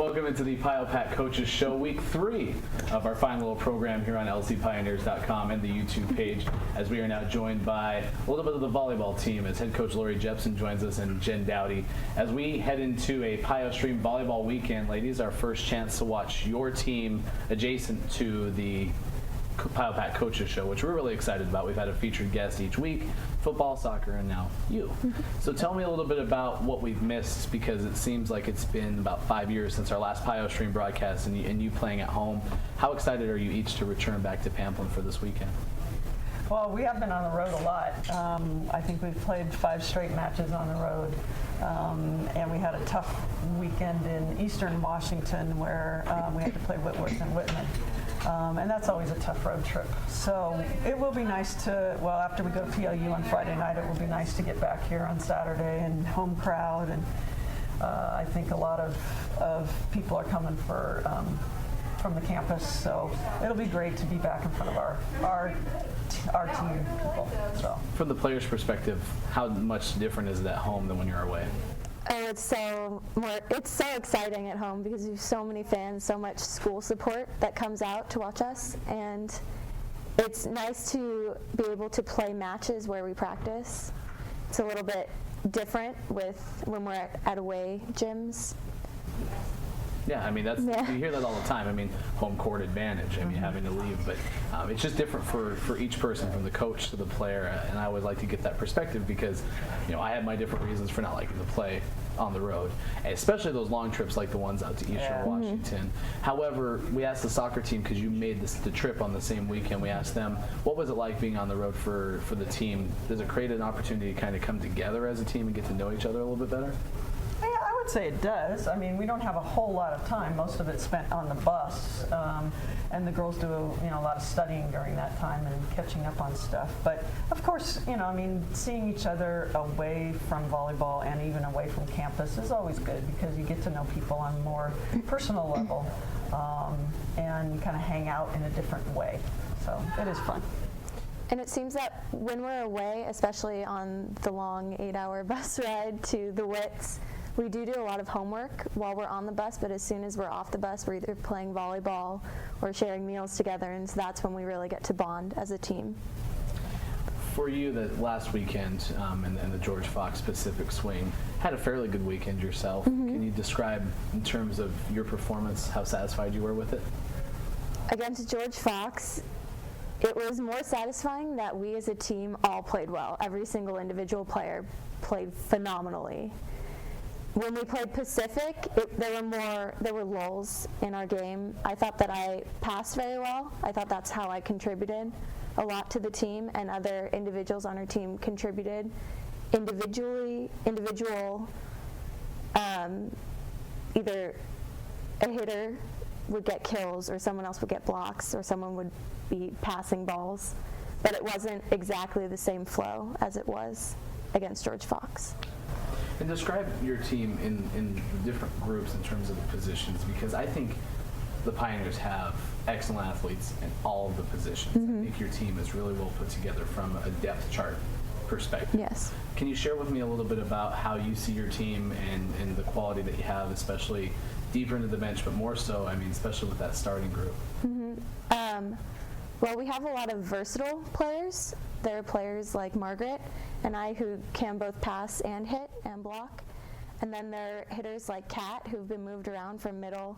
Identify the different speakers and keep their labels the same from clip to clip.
Speaker 1: Welcome into the Pio Pack Coaches Show, week 3 of our fine little program here on lcpioneers.com and the YouTube page, as we are now joined by a little bit of the volleyball team as head coach Lori Jepsen joins us and Jenn Dowdy. As we head into a Pio Stream volleyball weekend, ladies, our first chance to watch your team adjacent to the Pio Pack Coaches Show, which we're really excited about. We've had a featured guest each week, football, soccer, and now you. So tell me a little bit about what we've missed, because it seems like it's been about 5 years since our last Pio Stream broadcast and you playing at home. How excited are you each to return back to Pamplin for this weekend?
Speaker 2: Well, we have been on the road a lot. I think we've played 5 straight matches on the road. And we had a tough weekend in eastern Washington where we had to play Whitworth and Whitman. And that's always a tough road trip. So it will be nice to, well, after we go to PLU on Friday night, it will be nice to get back here on Saturday and home crowd. And I think a lot of people are coming from the campus. So it'll be great to be back in front of our team people. So. From
Speaker 1: the player's perspective, how much different is it at home than when you're away?
Speaker 3: Oh, it's so exciting at home because we have so many fans, so much school support that comes out to watch us, and it's nice to be able to play matches where we practice. It's a little bit different with when we're at away gyms.
Speaker 1: Yeah, I mean, you hear that all the time. I mean, home court advantage, I mean, having to leave. But it's just different for each person, from the coach to the player. And I always like to get that perspective because, I have my different reasons for not liking to play on the road, especially those long trips like the ones out to Eastern Washington. However, we asked the soccer team, because you made the trip on the same weekend, we asked them, what was it like being on the road for the team? Does it create an opportunity to kind of come together as a team and get to know each other a little bit better?
Speaker 2: Yeah, I would say it does. I mean, we don't have a whole lot of time. Most of it's spent on the bus, and the girls do a lot of studying during that time and catching up on stuff. But of course, I mean, seeing each other away from volleyball and even away from campus is always good because you get to know people on a more personal level, and kind of hang out in a different way. So it is fun.
Speaker 3: And it seems that when we're away, especially on the long 8-hour bus ride to the Wits, we do a lot of homework while we're on the bus, but as soon as we're off the bus, we're either playing volleyball or sharing meals together, and so that's when we really get to bond as a team.
Speaker 1: For you, that last weekend and the George Fox Pacific Swing, had a fairly good weekend yourself. Can you describe, in terms of your performance, how satisfied you were with it?
Speaker 3: Against George Fox, it was more satisfying that we as a team all played well. Every single individual player played phenomenally. When we played Pacific, there were lulls in our game. I thought that I passed very well. I thought that's how I contributed a lot to the team, and other individuals on our team contributed individual, either a hitter would get kills or someone else would get blocks or someone would be passing balls, but it wasn't exactly the same flow as it was against George Fox.
Speaker 1: And describe your team in different groups in terms of the positions, because I think the Pioneers have excellent athletes in all of the positions. I think your team is really well put together from a depth chart perspective.
Speaker 3: Yes.
Speaker 1: Can you share with me a little bit about how you see your team and the quality that you have, especially deeper into the bench, but more so, I mean, especially with that starting group?
Speaker 3: Well, we have a lot of versatile players. There are players like Margaret and I who can both pass and hit and block. And then there are hitters like Kat who've been moved around from middle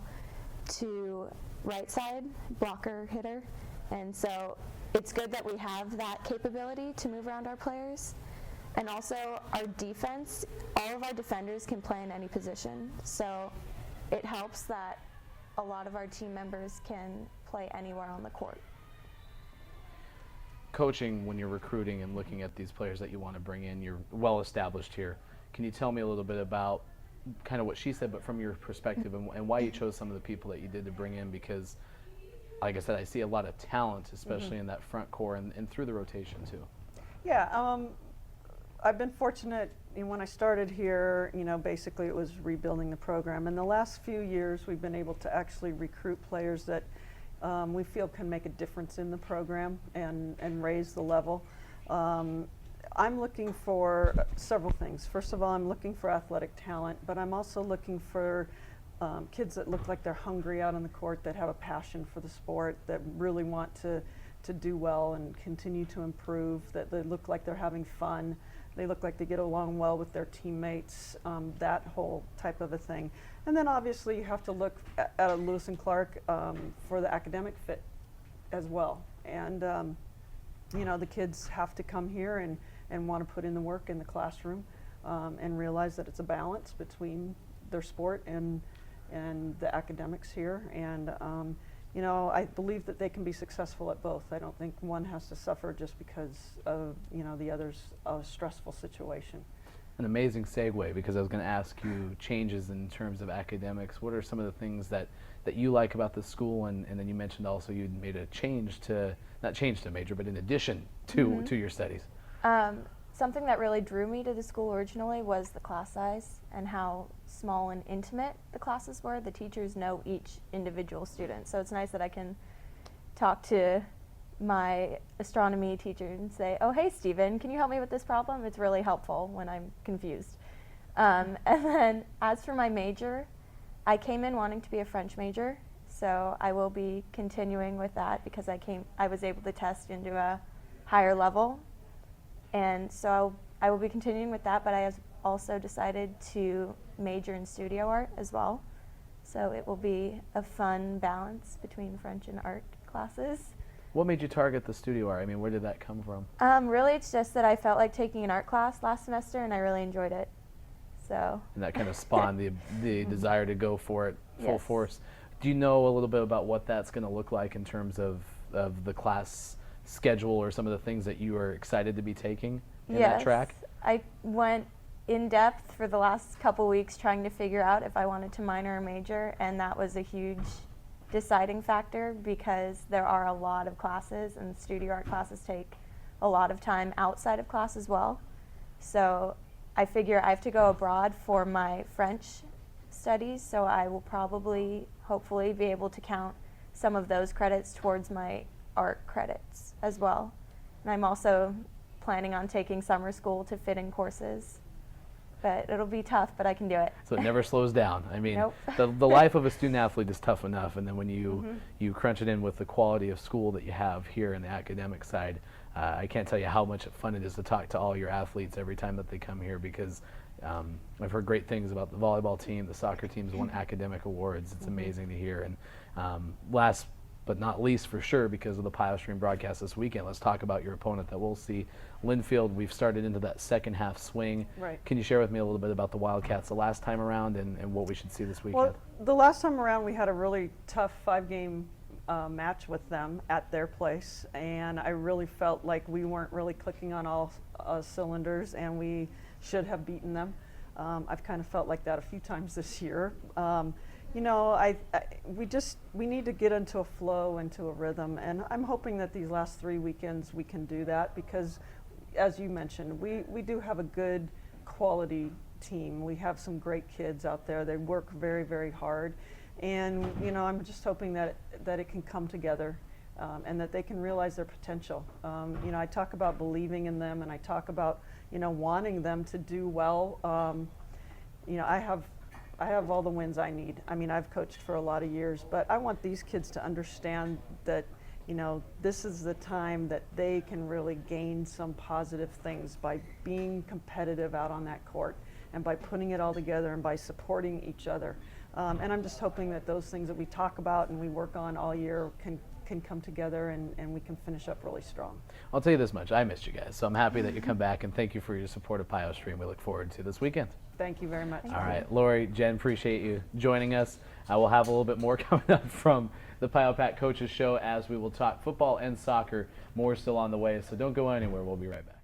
Speaker 3: to right side, blocker hitter. And so it's good that we have that capability to move around our players. And also our defense, all of our defenders can play in any position. So it helps that a lot of our team members can play anywhere on the court.
Speaker 1: Coaching, when you're recruiting and looking at these players that you want to bring in, you're well established here. Can you tell me a little bit about kind of what she said, but from your perspective, and why you chose some of the people that you did to bring in? Because, like I said, I see a lot of talent, especially in that front core and through the rotation too.
Speaker 2: Yeah, I've been fortunate. When I started here, basically it was rebuilding the program. In the last few years, we've been able to actually recruit players that we feel can make a difference in the program and raise the level. I'm looking for several things. First of all, I'm looking for athletic talent, but I'm also looking for kids that look like they're hungry out on the court, that have a passion for the sport, that really want to do well and continue to improve, that they look like they're having fun, they look like they get along well with their teammates, that whole type of a thing. And then obviously you have to look at a Lewis and Clark for the academic fit as well. And you know, the kids have to come here and want to put in the work in the classroom and realize that it's a balance between their sport and the academics here. And you know, I believe that they can be successful at both. I don't think one has to suffer just because of, you know, the other's a stressful situation.
Speaker 1: An amazing segue, because I was going to ask you changes in terms of academics. What are some of the things that you like about the school? And then you mentioned also you'd made a change to, not change to major, but in addition to your studies.
Speaker 3: Something that really drew me to the school originally was the class size and how small and intimate the classes were. The teachers know each individual student, so it's nice that I can talk to my astronomy teacher and say, oh, hey, Stephen, can you help me with this problem? It's really helpful when I'm confused. And then as for my major, I came in wanting to be a French major, so I will be continuing with that because I was able to test into a higher level. And so I will be continuing with that, but I have also decided to major in studio art as well. So it will be a fun balance between French and art classes.
Speaker 1: What made you target the studio art? I mean, where did that come from?
Speaker 3: Really, it's just that I felt like taking an art class last semester, and I really enjoyed it. So.
Speaker 1: And that kind of spawned the desire to go for it full
Speaker 3: Yes.
Speaker 1: force. Do you know a little bit about what that's going to look like in terms of the class schedule or some of the things that you are excited to be taking in that track?
Speaker 3: I went in depth for the last couple weeks trying to figure out if I wanted to minor or major, and that was a huge deciding factor because there are a lot of classes, and studio art classes take a lot of time outside of class as well. So I figure I have to go abroad for my French studies, so I will probably, hopefully, be able to count some of those credits towards my art credits as well. And I'm also planning on taking summer school to fit in courses. But it'll be tough, but I can do it.
Speaker 1: So it never slows down. I mean,
Speaker 3: Nope.
Speaker 1: the life of a student athlete is tough enough, and then when you crunch it in with the quality of school that you have here in the academic side, I can't tell you how much fun it is to talk to all your athletes every time that they come here, because I've heard great things about the volleyball team. The soccer team's won academic awards. It's amazing to hear. And last but not least, for sure, because of the Pio Stream broadcast this weekend, let's talk about your opponent that we'll see. Linfield, we've started into that second half swing.
Speaker 2: Right.
Speaker 1: Can you share with me a little bit about the Wildcats the last time around and what we should see this weekend?
Speaker 2: Well, the last time around we had a really tough 5-game match with them at their place, and I really felt like we weren't really clicking on all cylinders, and we should have beaten them. I've kind of felt like that a few times this year. You know, we need to get into a flow, into a rhythm, and I'm hoping that these last 3 weekends we can do that because, as you mentioned, we do have a good quality team. We have some great kids out there. They work very, very hard, and you know, I'm just hoping that it can come together and that they can realize their potential. You know, I talk about believing in them, and I talk about, you know, wanting them to do well. You know, I have all the wins I need. I mean, I've coached for a lot of years, but I want these kids to understand that, you know, this is the time that they can really gain some positive things by being competitive out on that court and by putting it all together and by supporting each other. And I'm just hoping that those things that we talk about and we work on all year can come together and we can finish up really strong.
Speaker 1: I'll tell you this much, I missed you guys, so I'm happy that you come back, and thank you for your support of Pio Stream. We look forward to this weekend.
Speaker 2: Thank you very much.
Speaker 1: All right, Lori, Jen, appreciate you joining us. I will have a little bit more coming up from the Pio Pack Coaches Show as we will talk football and soccer. More still on the way, so don't go anywhere. We'll be right back.